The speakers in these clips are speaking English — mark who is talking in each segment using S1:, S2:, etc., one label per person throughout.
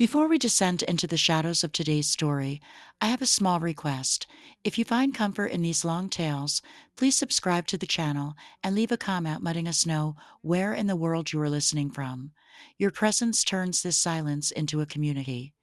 S1: Before we descend into the shadows of today's story, I have a small request. If you find comfort in these long tales, please subscribe to the channel and leave a comment letting us know where in the world you are listening from. Your presence turns this silence into a community.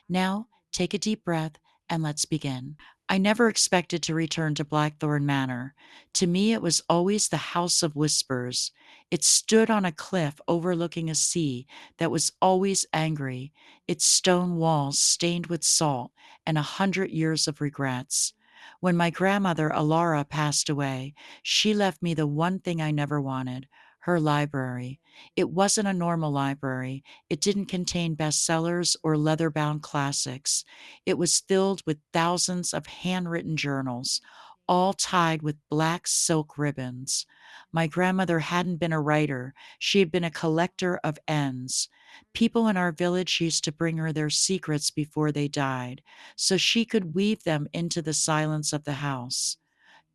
S1: Now, take a deep breath and let's begin. I never expected to return to Blackthorne Manor. To me, it was always the House of Whispers. It stood on a cliff overlooking a sea that was always angry, its stone walls stained with salt and 100 years of regrets. When my grandmother, Alara, passed away, she left me the one thing I never wanted, her library. It wasn't a normal library. It didn't contain bestsellers or leather bound classics. It was filled with thousands of handwritten journals, all tied with black silk ribbons. My grandmother hadn't been a writer, she had been a collector of ends. People in our village used to bring her their secrets before they died, so she could weave them into the silence of the house.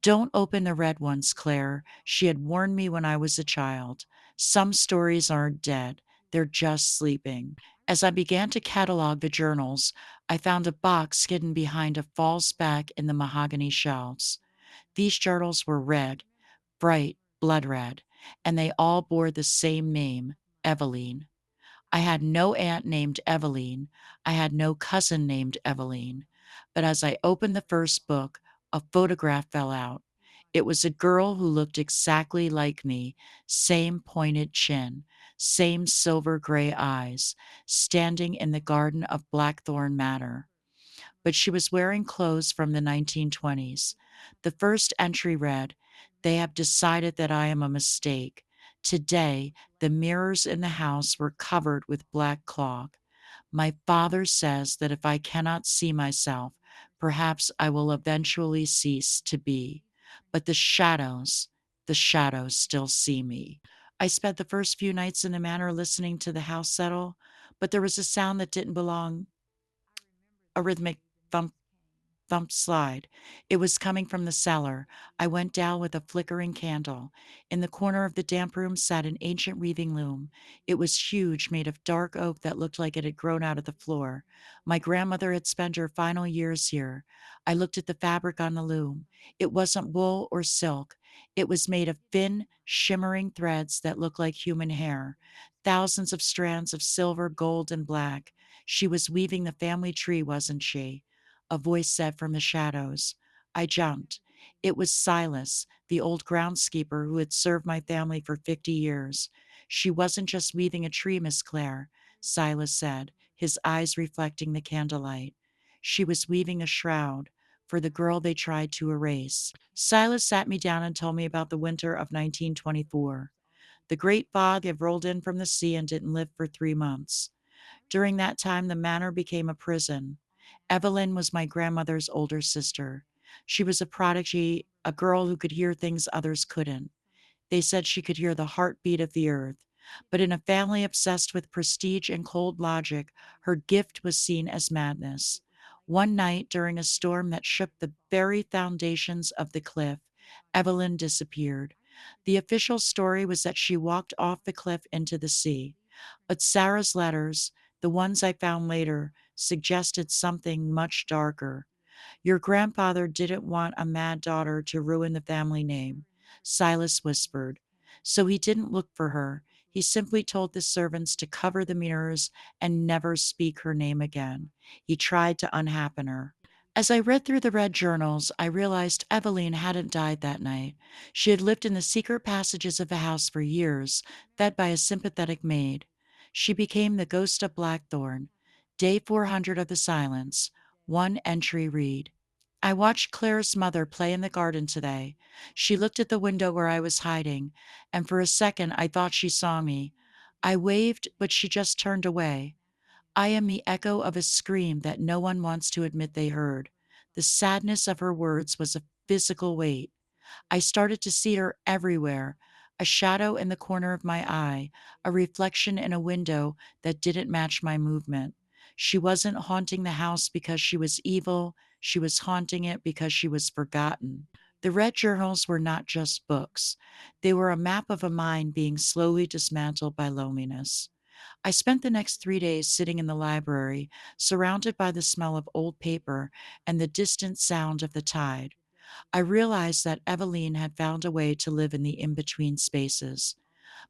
S1: Don't open the red ones, Claire. She had warned me when I was a child. Some stories aren't dead, they're just sleeping. As I began to catalog the journals, I found a box hidden behind a false back in the mahogany shelves. These journals were red, bright blood red, and they all bore the same name, Evelyn. I had no aunt named Evelyn. I had no cousin named Evelyn. But as I opened the first book, a photograph fell out. It was a girl who looked exactly like me, same pointed chin, same silver gray eyes, standing in the garden of Blackthorne Manor, but she was wearing clothes from the 1920s. The first entry read, "They have decided that I am a mistake. Today, the mirrors in the house were covered with black cloth. My father says that if I cannot see myself, perhaps I will eventually cease to be. But the shadows still see me." I spent the first few nights in the manor listening to the house settle, but there was a sound that didn't belong, a rhythmic thump thump slide. It was coming from the cellar. I went down with a flickering candle. In the corner of the damp room sat an ancient weaving loom. It was huge, made of dark oak that looked like it had grown out of the floor. My grandmother had spent her final years here. I looked at the fabric on the loom. It wasn't wool or silk. It was made of thin, shimmering threads that looked like human hair. Thousands of strands of silver, gold, and black. She was weaving the family tree, wasn't she? A voice said from the shadows. I jumped. It was Silas, the old groundskeeper who had served my family for 50 years. "She wasn't just weaving a tree, Miss Clare," Silas said, his eyes reflecting the candlelight. "She was weaving a shroud for the girl they tried to erase." Silas sat me down and told me about the winter of 1924. The great fog had rolled in from the sea and didn't lift for 3 months. During that time, the manor became a prison. Evelyn was my grandmother's older sister. She was a prodigy, a girl who could hear things others couldn't. They said she could hear the heartbeat of the earth. But in a family obsessed with prestige and cold logic, her gift was seen as madness. One night, during a storm that shook the very foundations of the cliff, Evelyn disappeared. The official story was that she walked off the cliff into the sea. But Sarah's letters, the ones I found later, suggested something much darker. "Your grandfather didn't want a mad daughter to ruin the family name," Silas whispered. "So he didn't look for her. He simply told the servants to cover the mirrors and never speak her name again. He tried to unhappen her." As I read through the red journals, I realized Eveline hadn't died that night. She had lived in the secret passages of the house for years, fed by a sympathetic maid. She became the ghost of Blackthorne. Day 400 of the silence. One entry read: "I watched Claire's mother play in the garden today. She looked at the window where I was hiding, and for a second I thought she saw me. I waved, but she just turned away. I am the echo of a scream that no one wants to admit they heard." The sadness of her words was a physical weight. I started to see her everywhere, a shadow in the corner of my eye, a reflection in a window that didn't match my movement. She wasn't haunting the house because she was evil, she was haunting it because she was forgotten. The red journals were not just books. They were a map of a mind being slowly dismantled by loneliness. I spent the next 3 days sitting in the library, surrounded by the smell of old paper and the distant sound of the tide. I realized that Evelyn had found a way to live in the in between spaces.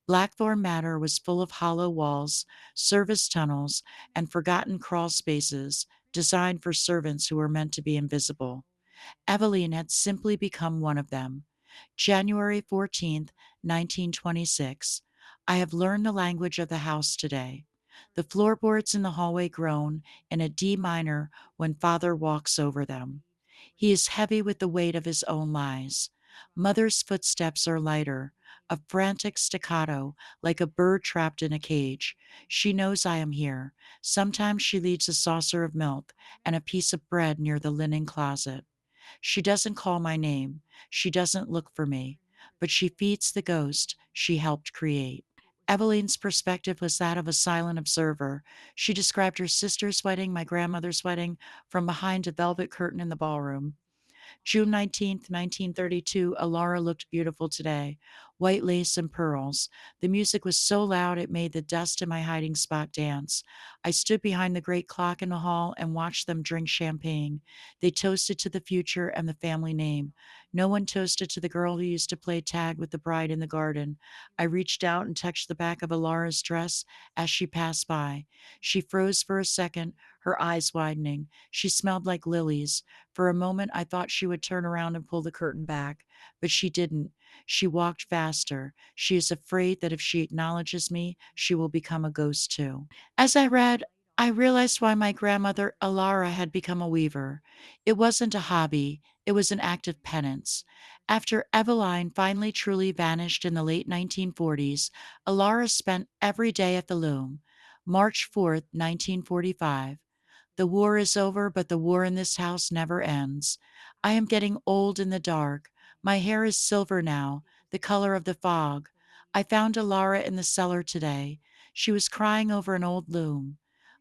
S1: Blackthorne Manor was full of hollow walls, service tunnels, and forgotten crawl spaces designed for servants who were meant to be invisible. Evelyn had simply become one of them. January 14th, 1926. I have learned the language of the house today. The floorboards in the hallway groan in a D minor when father walks over them. He is heavy with the weight of his own lies. Mother's footsteps are lighter, a frantic staccato, like a bird trapped in a cage. She knows I am here. Sometimes she leaves a saucer of milk and a piece of bread near the linen closet. She doesn't call my name. She doesn't look for me, but she feeds the ghost she helped create. Evelyn's perspective was that of a silent observer. She described her sister's wedding, my grandmother's wedding, from behind a velvet curtain in the ballroom. June 19th, 1932, Alara looked beautiful today. White lace and pearls. The music was so loud it made the dust in my hiding spot dance. I stood behind the great clock in the hall and watched them drink champagne. They toasted to the future and the family name. No one toasted to the girl who used to play tag with the bride in the garden. I reached out and touched the back of Alara's dress as she passed by. She froze for a second, her eyes widening. She smelled like lilies. For a moment, I thought she would turn around and pull the curtain back, but she didn't. She walked faster. She is afraid that if she acknowledges me, she will become a ghost too. As I read, I realized why my grandmother Alara had become a weaver. It wasn't a hobby, it was an act of penance. After Eveline finally truly vanished in the late 1940s, Alara spent every day at the loom. March 4th, 1945. The war is over, but the war in this house never ends. I am getting old in the dark. My hair is silver now, the color of the fog. I found Alara in the cellar today. She was crying over an old loom.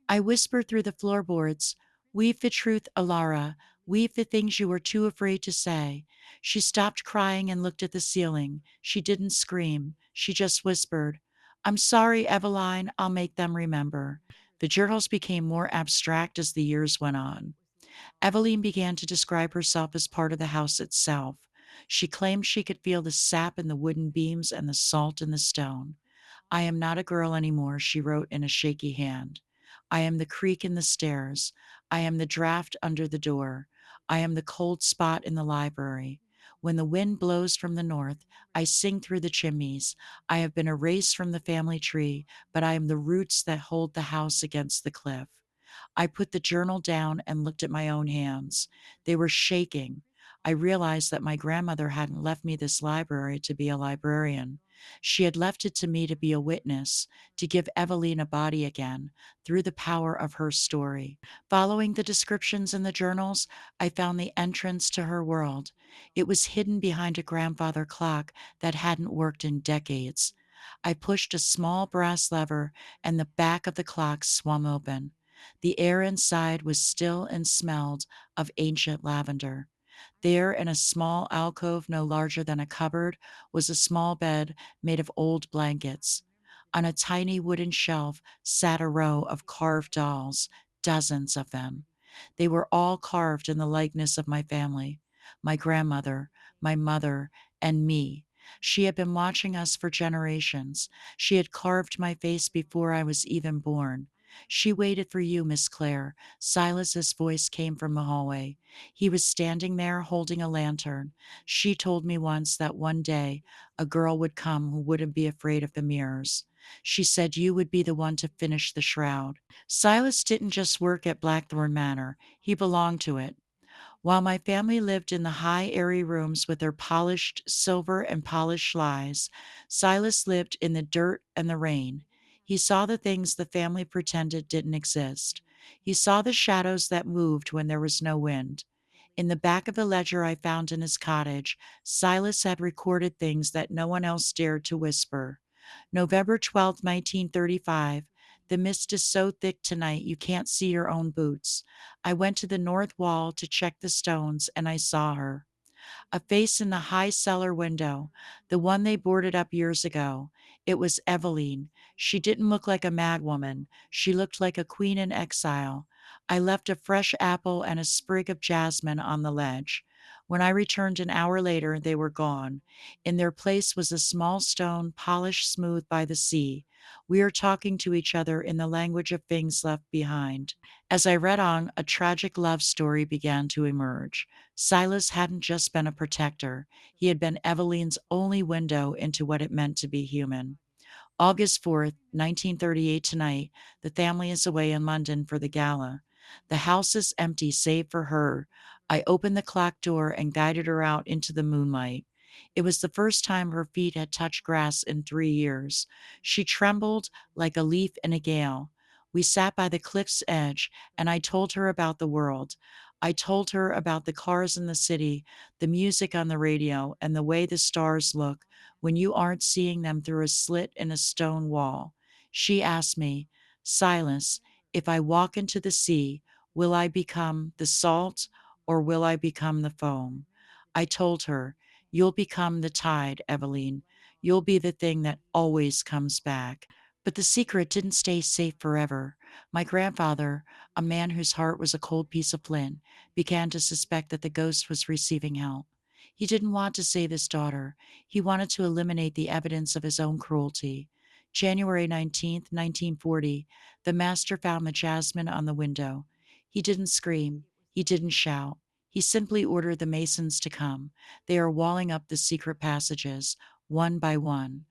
S1: I whispered through the floorboards, "Weave the truth, Alara. Weave the things you were too afraid to say." She stopped crying and looked at the ceiling. She didn't scream. She just whispered, "I'm sorry, Eveline. I'll make them remember." The journals became more abstract as the years went on. Evelyn began to describe herself as part of the house itself. She claimed she could feel the sap in the wooden beams and the salt in the stone. "I am not a girl anymore," she wrote in a shaky hand. "I am the creak in the stairs. I am the draft under the door. I am the cold spot in the library. When the wind blows from the north, I sing through the chimneys. I have been erased from the family tree, but I am the roots that hold the house against the cliff." I put the journal down and looked at my own hands. They were shaking. I realized that my grandmother hadn't left me this library to be a librarian. She had left it to me to be a witness, to give Evelyn a body again, through the power of her story. Following the descriptions in the journals, I found the entrance to her world. It was hidden behind a grandfather clock that hadn't worked in decades. I pushed a small brass lever, and the back of the clock swung open. The air inside was still and smelled of ancient lavender. There, in a small alcove no larger than a cupboard, was a small bed made of old blankets. On a tiny wooden shelf sat a row of carved dolls, dozens of them. They were all carved in the likeness of my family, my grandmother, my mother, and me. She had been watching us for generations. She had carved my face before I was even born. "She waited for you, Miss Clare." Silas's voice came from the hallway. He was standing there holding a lantern. "She told me once that one day a girl would come who wouldn't be afraid of the mirrors. She said you would be the one to finish the shroud." Silas didn't just work at Blackthorne Manor, he belonged to it. While my family lived in the high, airy rooms with their polished silver and polished lies, Silas lived in the dirt and the rain. He saw the things the family pretended didn't exist. He saw the shadows that moved when there was no wind. In the back of the ledger I found in his cottage, Silas had recorded things that no one else dared to whisper. November 12th, 1935. "The mist is so thick tonight you can't see your own boots. I went to the north wall to check the stones and I saw her. A face in the high cellar window, the one they boarded up years ago. It was Evelyn. She didn't look like a madwoman. She looked like a queen in exile. I left a fresh apple and a sprig of jasmine on the ledge. When I returned an hour later, they were gone. In their place was a small stone, polished smooth by the sea. We are talking to each other in the language of things left behind. As I read on, a tragic love story began to emerge. Silas hadn't just been a protector, he had been Evelyn's only window into what it meant to be human. August 4th, 1938 tonight, the family is away in London for the gala. The house is empty save for her. I opened the clock door and guided her out into the moonlight. It was the first time her feet had touched grass in 3 years. She trembled like a leaf in a gale. We sat by the cliff's edge, and I told her about the world. I told her about the cars in the city, the music on the radio, and the way the stars look when you aren't seeing them through a slit in a stone wall. She asked me, Silas, if I walk into the sea, will I become the salt or will I become the foam? I told her, you'll become the tide, Evelyn. You'll be the thing that always comes back. But the secret didn't stay safe forever. My grandfather, a man whose heart was a cold piece of flint, began to suspect that the ghost was receiving help. He didn't want to save his daughter. He wanted to eliminate the evidence of his own cruelty. January 19th, 1940, the master found the jasmine on the window. He didn't scream. He didn't shout. He simply ordered the masons to come. They are walling up the secret passages, one by one.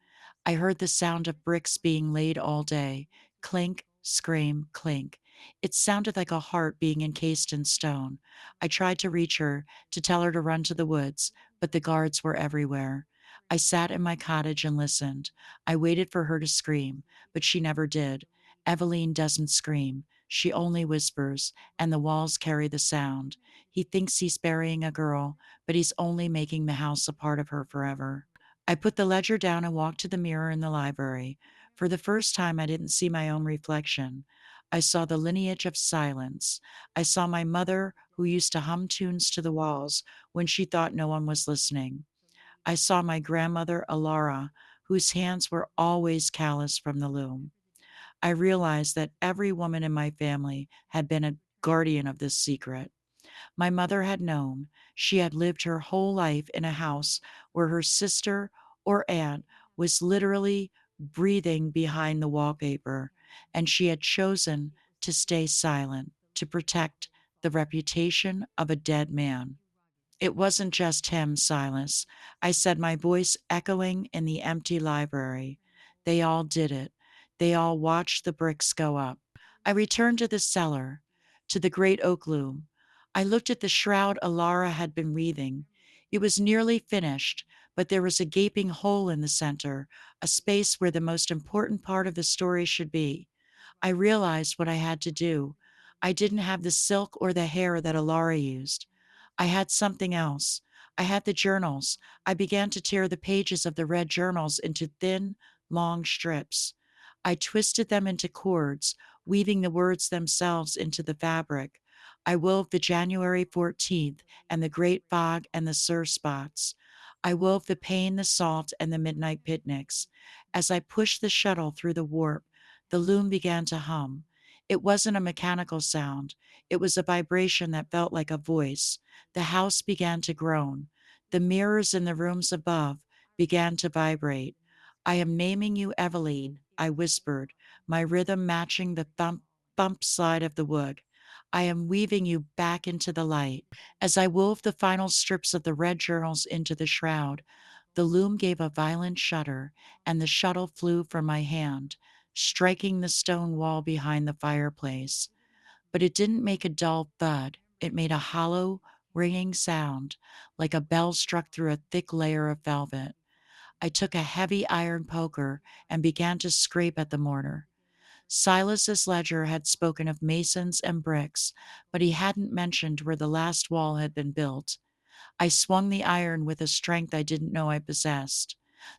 S1: I heard the sound of bricks being laid all day. Clink, scream, clink. It sounded like a heart being encased in stone. I tried to reach her, to tell her to run to the woods, but the guards were everywhere. I sat in my cottage and listened. I waited for her to scream, but she never did. Evelyn doesn't scream. She only whispers, and the walls carry the sound. He thinks he's burying a girl, but he's only making the house a part of her forever. I put the ledger down and walked to the mirror in the library. For the first time, I didn't see my own reflection. I saw the lineage of silence. I saw my mother, who used to hum tunes to the walls when she thought no one was listening. I saw my grandmother, Alara, whose hands were always calloused from the loom. I realized that every woman in my family had been a guardian of this secret. My mother had known. She had lived her whole life in a house where her sister or aunt was literally breathing behind the wallpaper, and she had chosen to stay silent to protect the reputation of a dead man. It wasn't just him, Silas. I said, my voice echoing in the empty library. They all did it. They all watched the bricks go up. I returned to the cellar, to the great oak loom. I looked at the shroud Alara had been weaving. It was nearly finished, but there was a gaping hole in the center, a space where the most important part of the story should be. I realized what I had to do. I didn't have the silk or the hair that Alara used. I had something else. I had the journals. I began to tear the pages of the red journals into thin, long strips. I twisted them into cords, weaving the words themselves into the fabric. I wove the January 14th and the great fog and the sur spots. I wove the pain, the salt, and the midnight picnics. As I pushed the shuttle through the warp, the loom began to hum. It wasn't a mechanical sound. It was a vibration that felt like a voice. The house began to groan. The mirrors in the rooms above began to vibrate. I am naming you Evelyn, I whispered, my rhythm matching the thump, thump slide of the wood. I am weaving you back into the light. As I wove the final strips of the red journals into the shroud, the loom gave a violent shudder, and the shuttle flew from my hand, striking the stone wall behind the fireplace. But it didn't make a dull thud. It made a hollow, ringing sound, like a bell struck through a thick layer of velvet. I took a heavy iron poker and began to scrape at the mortar. Silas's ledger had spoken of masons and bricks, but he hadn't mentioned where the last wall had been built. I swung the iron with a strength I didn't know I possessed.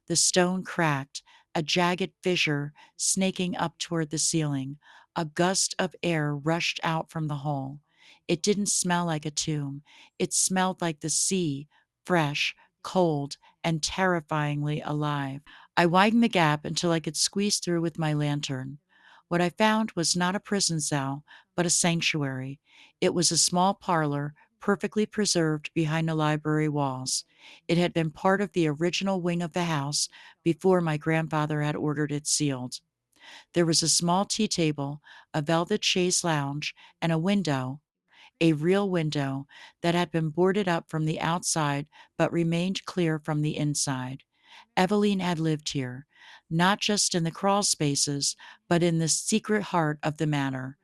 S1: The stone cracked, a jagged fissure snaking up toward the ceiling. A gust of air rushed out from the hole. It didn't smell like a tomb. It smelled like the sea, fresh, cold, and terrifyingly alive. I widened the gap until I could squeeze through with my lantern. What I found was not a prison cell, but a sanctuary. It was a small parlor, perfectly preserved behind the library walls. It had been part of the original wing of the house before my grandfather had ordered it sealed. There was a small tea table, a velvet chaise lounge, and a window, a real window, that had been boarded up from the outside but remained clear from the inside. Evelyn had lived here, not just in the crawl spaces, but in the secret heart of the manor.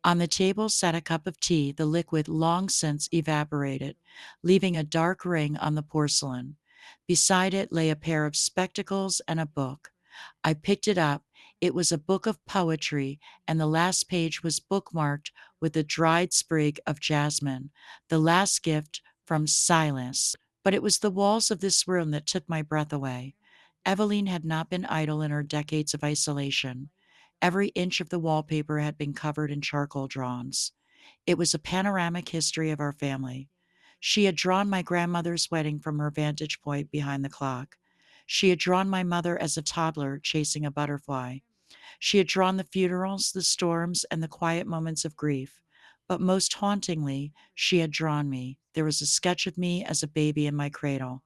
S1: On the table sat a cup of tea, the liquid long since evaporated, leaving a dark ring on the porcelain. Beside it lay a pair of spectacles and a book. I picked it up. It was a book of poetry, and the last page was bookmarked with a dried sprig of jasmine, the last gift from Silas. But it was the walls of this room that took my breath away. Eveline had not been idle in her decades of isolation. Every inch of the wallpaper had been covered in charcoal drawings. It was a panoramic history of our family. She had drawn my grandmother's wedding from her vantage point behind the clock. She had drawn my mother as a toddler chasing a butterfly. She had drawn the funerals, the storms, and the quiet moments of grief. But most hauntingly, she had drawn me. There was a sketch of me as a baby in my cradle.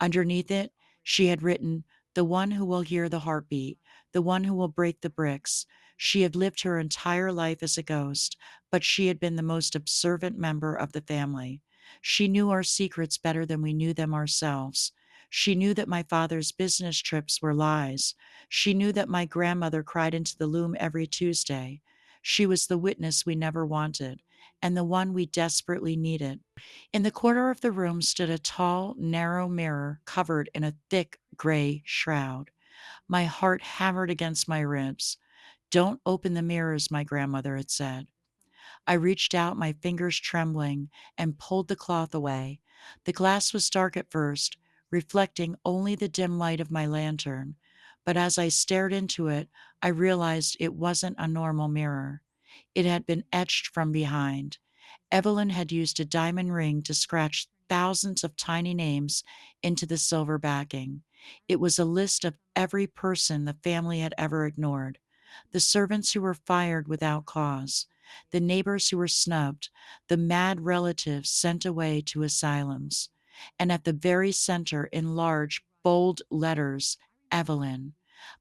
S1: Underneath it, she had written, "The one who will hear the heartbeat, the one who will break the bricks." She had lived her entire life as a ghost, but she had been the most observant member of the family. She knew our secrets better than we knew them ourselves. She knew that my father's business trips were lies. She knew that my grandmother cried into the loom every Tuesday. She was the witness we never wanted, and the one we desperately needed. In the corner of the room stood a tall, narrow mirror covered in a thick gray shroud. My heart hammered against my ribs. "Don't open the mirrors," my grandmother had said. I reached out, my fingers trembling, and pulled the cloth away. The glass was dark at first, reflecting only the dim light of my lantern. But as I stared into it, I realized it wasn't a normal mirror. It had been etched from behind. Evelyn had used a diamond ring to scratch thousands of tiny names into the silver backing. It was a list of every person the family had ever ignored, the servants who were fired without cause, the neighbors who were snubbed, the mad relatives sent away to asylums. And at the very center, in large, bold letters, Evelyn.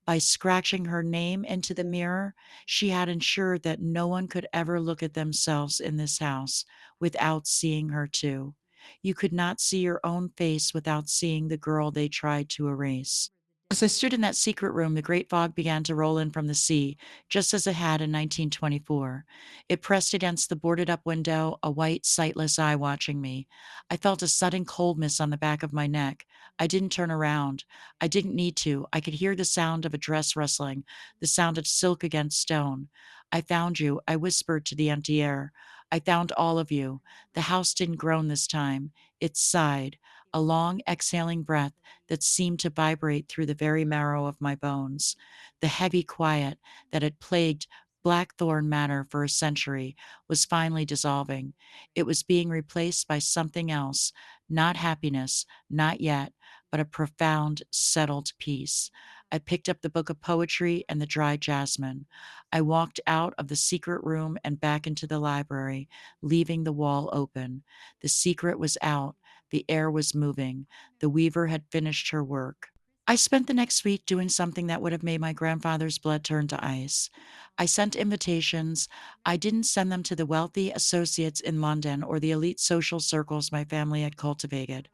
S1: By scratching her name into the mirror, she had ensured that no one could ever look at themselves in this house without seeing her too. You could not see your own face without seeing the girl they tried to erase. As I stood in that secret room, the great fog began to roll in from the sea, just as it had in 1924. It pressed against the boarded up window, a white, sightless eye watching me. I felt a sudden coldness on the back of my neck. I didn't turn around. I didn't need to. I could hear the sound of a dress rustling, the sound of silk against stone. "I found you," I whispered to the empty air. "I found all of you." The house didn't groan this time. It sighed, a long, exhaling breath that seemed to vibrate through the very marrow of my bones. The heavy quiet that had plagued Blackthorne Manor for a century was finally dissolving. It was being replaced by something else, not happiness, not yet, but a profound, settled peace. I picked up the book of poetry and the dried jasmine. I walked out of the secret room and back into the library, leaving the wall open. The secret was out. The air was moving. The weaver had finished her work. I spent the next week doing something that would have made my grandfather's blood turn to ice. I sent invitations. I didn't send them to the wealthy associates in London or the elite social circles my family had cultivated.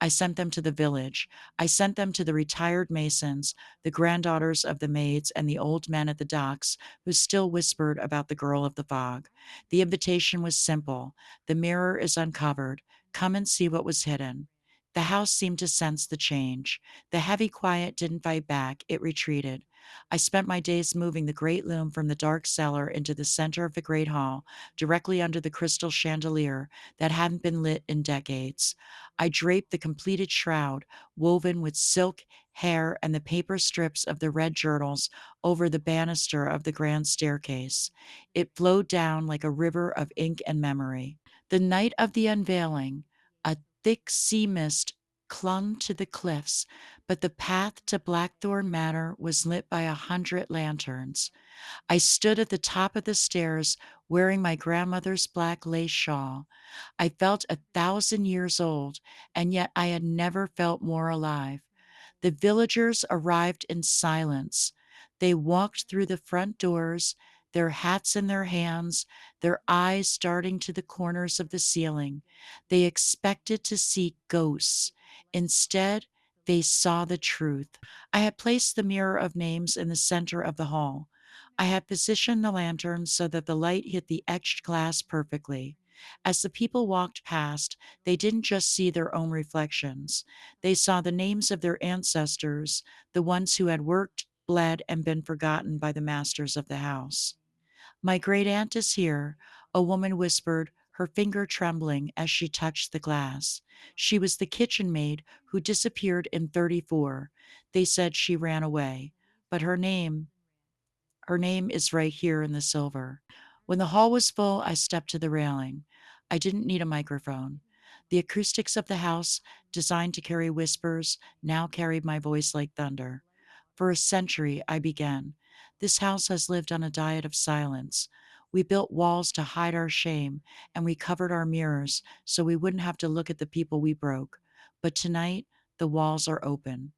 S1: I sent them to the village. I sent them to the retired masons, the granddaughters of the maids, and the old men at the docks who still whispered about the girl of the fog. The invitation was simple. "The mirror is uncovered. Come and see what was hidden." The house seemed to sense the change. The heavy quiet didn't fight back, it retreated. I spent my days moving the great loom from the dark cellar into the center of the great hall, directly under the crystal chandelier that hadn't been lit in decades. I draped the completed shroud, woven with silk, hair, and the paper strips of the red journals, over the banister of the grand staircase. It flowed down like a river of ink and memory. The night of the unveiling, a thick sea mist clung to the cliffs, but the path to Blackthorne Manor was lit by 100 lanterns. I stood at the top of the stairs wearing my grandmother's black lace shawl. I felt 1,000 years old, and yet I had never felt more alive. The villagers arrived in silence. They walked through the front doors, their hats in their hands, their eyes darting to the corners of the ceiling. They expected to see ghosts. Instead, they saw the truth. I had placed the mirror of names in the center of the hall. I had positioned the lantern so that the light hit the etched glass perfectly. As the people walked past, they didn't just see their own reflections. They saw the names of their ancestors, the ones who had worked, bled, and been forgotten by the masters of the house. My great aunt is here, a woman whispered, her finger trembling as she touched the glass. She was the kitchen maid who disappeared in 34. They said she ran away, but her name is right here in the silver. When the hall was full, I stepped to the railing. I didn't need a microphone. The acoustics of the house, designed to carry whispers, now carried my voice like thunder. For a century, I began. This house has lived on a diet of silence. We built walls to hide our shame, and we covered our mirrors so we wouldn't have to look at the people we broke. But tonight, the walls are open.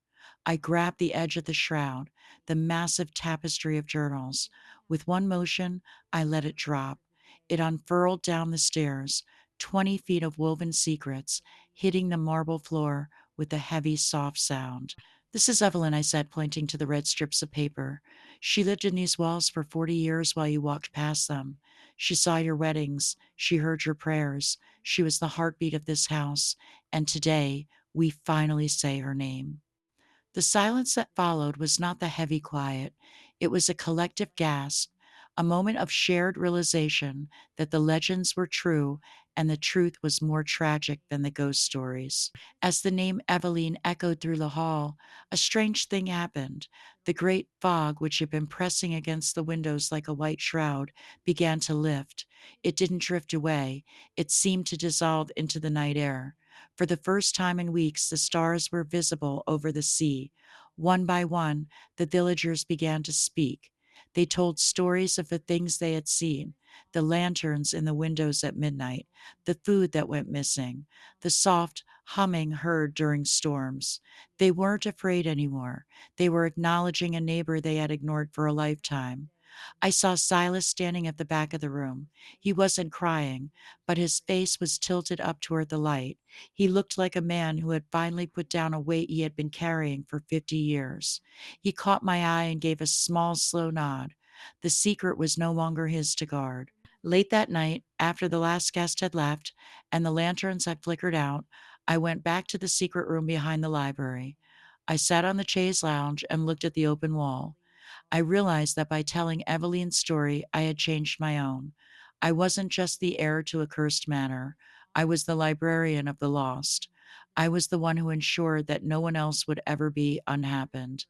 S1: I grabbed the edge of the shroud, the massive tapestry of journals. With one motion, I let it drop. It unfurled down the stairs, 20 feet of woven secrets, hitting the marble floor with a heavy, soft sound. This is Evelyn, I said, pointing to the red strips of paper. She lived in these walls for 40 years while you walked past them. She saw your weddings. She heard your prayers. She was the heartbeat of this house. And today, we finally say her name. The silence that followed was not the heavy quiet. It was a collective gasp, a moment of shared realization that the legends were true and the truth was more tragic than the ghost stories. As the name Evelyn echoed through the hall, a strange thing happened. The great fog, which had been pressing against the windows like a white shroud, began to lift. It didn't drift away, it seemed to dissolve into the night air. For the first time in weeks, the stars were visible over the sea. One by one, the villagers began to speak. They told stories of the things they had seen, the lanterns in the windows at midnight, the food that went missing, the soft humming heard during storms. They weren't afraid anymore. They were acknowledging a neighbor they had ignored for a lifetime. I saw Silas standing at the back of the room. He wasn't crying, but his face was tilted up toward the light. He looked like a man who had finally put down a weight he had been carrying for 50 years. He caught my eye and gave a small, slow nod. The secret was no longer his to guard. Late that night, after the last guest had left and the lanterns had flickered out, I went back to the secret room behind the library. I sat on the chaise lounge and looked at the open wall. I realized that by telling Evelyn's story, I had changed my own. I wasn't just the heir to a cursed manor. I was the librarian of the lost. I was the one who ensured that no one else would ever be unhappened.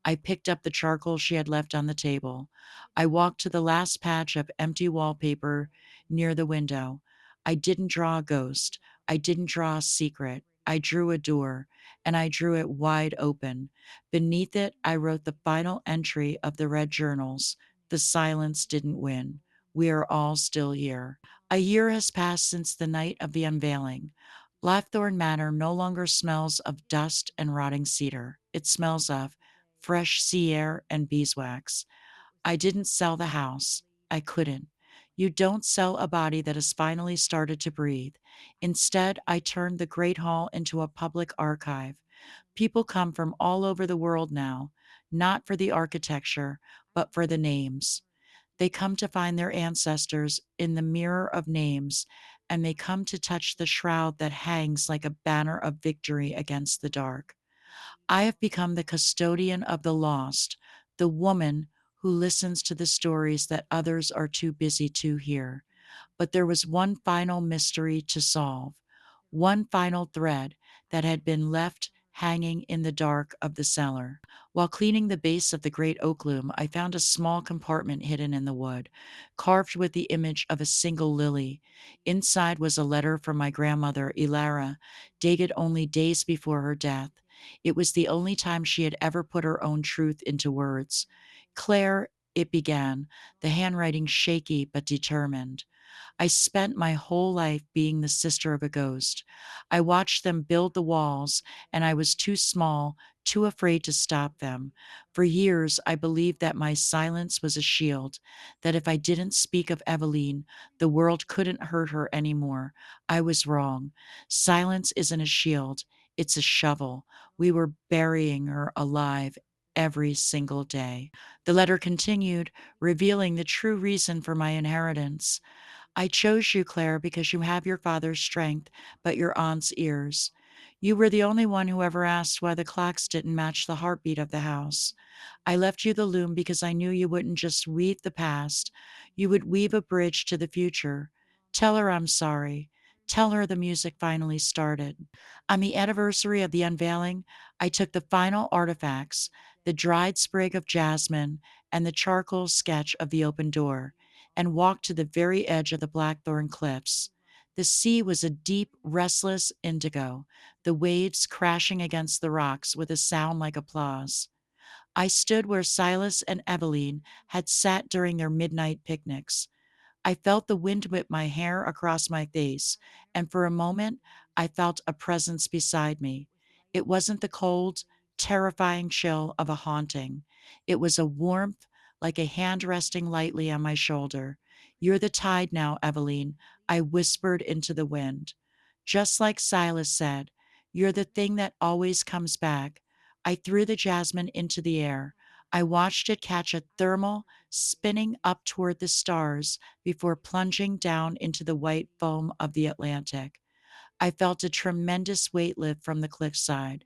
S1: I picked up the charcoal she had left on the table. I walked to the last patch of empty wallpaper near the window. I didn't draw a ghost. I didn't draw a secret. I drew a door, and I drew it wide open. Beneath it, I wrote the final entry of the red journals. The silence didn't win. We are all still here. A year has passed since the night of the unveiling. Blackthorne Manor no longer smells of dust and rotting cedar. It smells of fresh sea air and beeswax. I didn't sell the house. I couldn't. You don't sell a body that has finally started to breathe. Instead, I turned the Great Hall into a public archive. People come from all over the world now, not for the architecture, but for the names. They come to find their ancestors in the mirror of names, and they come to touch the shroud that hangs like a banner of victory against the dark. I have become the custodian of the lost, the woman who listens to the stories that others are too busy to hear. But there was one final mystery to solve, one final thread that had been left hanging in the dark of the cellar. While cleaning the base of the great oak loom, I found a small compartment hidden in the wood, carved with the image of a single lily. Inside was a letter from my grandmother, Elara, dated only days before her death. It was the only time she had ever put her own truth into words. Claire, it began, the handwriting shaky but determined. I spent my whole life being the sister of a ghost. I watched them build the walls, and I was too small, too afraid to stop them. For years, I believed that my silence was a shield, that if I didn't speak of Evelyn, the world couldn't hurt her anymore. I was wrong. Silence isn't a shield, it's a shovel. We were burying her alive every single day. The letter continued, revealing the true reason for my inheritance. I chose you, Claire, because you have your father's strength, but your aunt's ears. You were the only one who ever asked why the clocks didn't match the heartbeat of the house. I left you the loom because I knew you wouldn't just weave the past, you would weave a bridge to the future. Tell her I'm sorry. Tell her the music finally started. On the anniversary of the unveiling, I took the final artifacts, the dried sprig of jasmine and the charcoal sketch of the open door, and walked to the very edge of the Blackthorne cliffs. The sea was a deep, restless indigo, the waves crashing against the rocks with a sound like applause. I stood where Silas and Evelyn had sat during their midnight picnics. I felt the wind whip my hair across my face, and for a moment I felt a presence beside me. It wasn't the cold, terrifying chill of a haunting. It was a warmth like a hand resting lightly on my shoulder. You're the tide now, Evelyn, I whispered into the wind. Just like Silas said, you're the thing that always comes back. I threw the jasmine into the air. I watched it catch a thermal, spinning up toward the stars before plunging down into the white foam of the Atlantic. I felt a tremendous weight lift from the cliffside.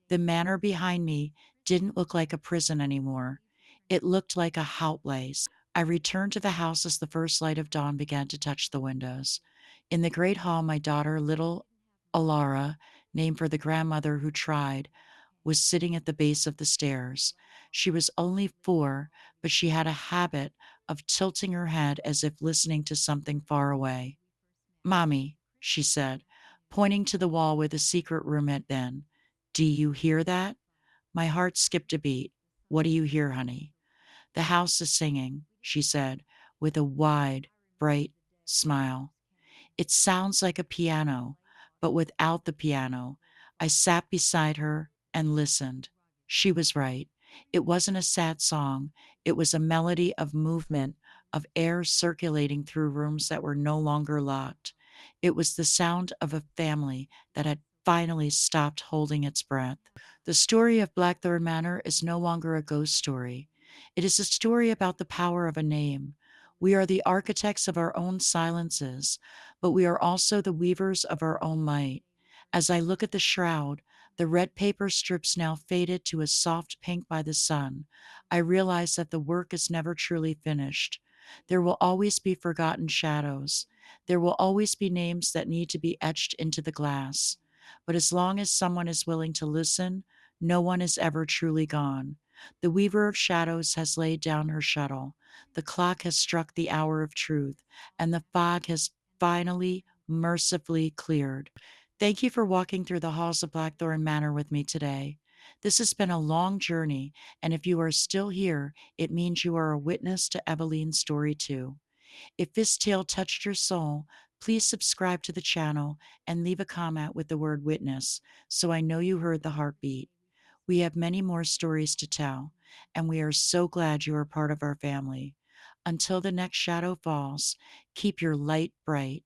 S1: The manor behind me didn't look like a prison anymore. It looked like a hot place. I returned to the house as the first light of dawn began to touch the windows. In the great hall, my daughter, little Alara, named for the grandmother who tried, was sitting at the base of the stairs. She was only 4, but she had a habit of tilting her head as if listening to something far away. Mommy, she said, pointing to the wall where the secret room had been. Do you hear that? My heart skipped a beat. What do you hear, honey? The house is singing, she said, with a wide, bright smile. It sounds like a piano, but without the piano. I sat beside her and listened. She was right. It wasn't a sad song. It was a melody of movement, of air circulating through rooms that were no longer locked. It was the sound of a family that had finally stopped holding its breath. The story of Blackthorne Manor is no longer a ghost story. It is a story about the power of a name. We are the architects of our own silences, but we are also the weavers of our own light. As I look at the shroud, the red paper strips now faded to a soft pink by the sun, I realize that the work is never truly finished. There will always be forgotten shadows. There will always be names that need to be etched into the glass. But as long as someone is willing to listen, no one is ever truly gone. The weaver of shadows has laid down her shuttle. The clock has struck the hour of truth, and the fog has finally, mercifully cleared. Thank you for walking through the halls of Blackthorn Manor with me today. This has been a long journey, and if you are still here, it means you are a witness to Evelyn's story too. If this tale touched your soul, please subscribe to the channel and leave a comment with the word witness so I know you heard the heartbeat. We have many more stories to tell, and we are so glad you are part of our family. Until the next shadow falls, keep your light bright.